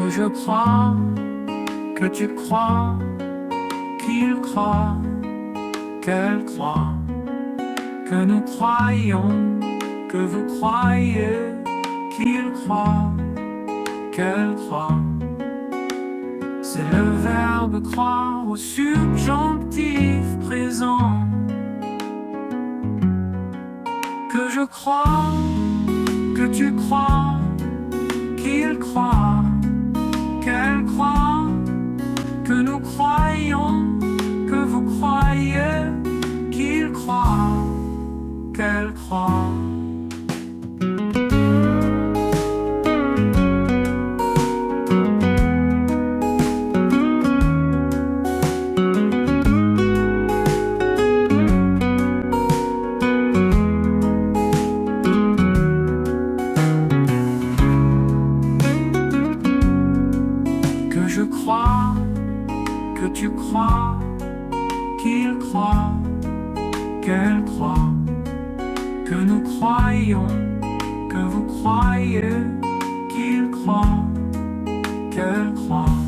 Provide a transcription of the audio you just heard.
que je crois, que tu crois, qu'il croit, qu'elle croit, que nous croyons, que vous croyez, qu'il croit, qu'elle croit. C'est le verbe croire au subjonctif présent. Que je crois, que tu crois, qu'il croit, qu'elle croit, que nous croyons, que vous croyez, qu'il croit, qu'elle croit. Que je crois, que tu crois, qu'il croit, qu'elle croit, que nous croyons, que vous croyez, qu'il croit, qu'elle croit.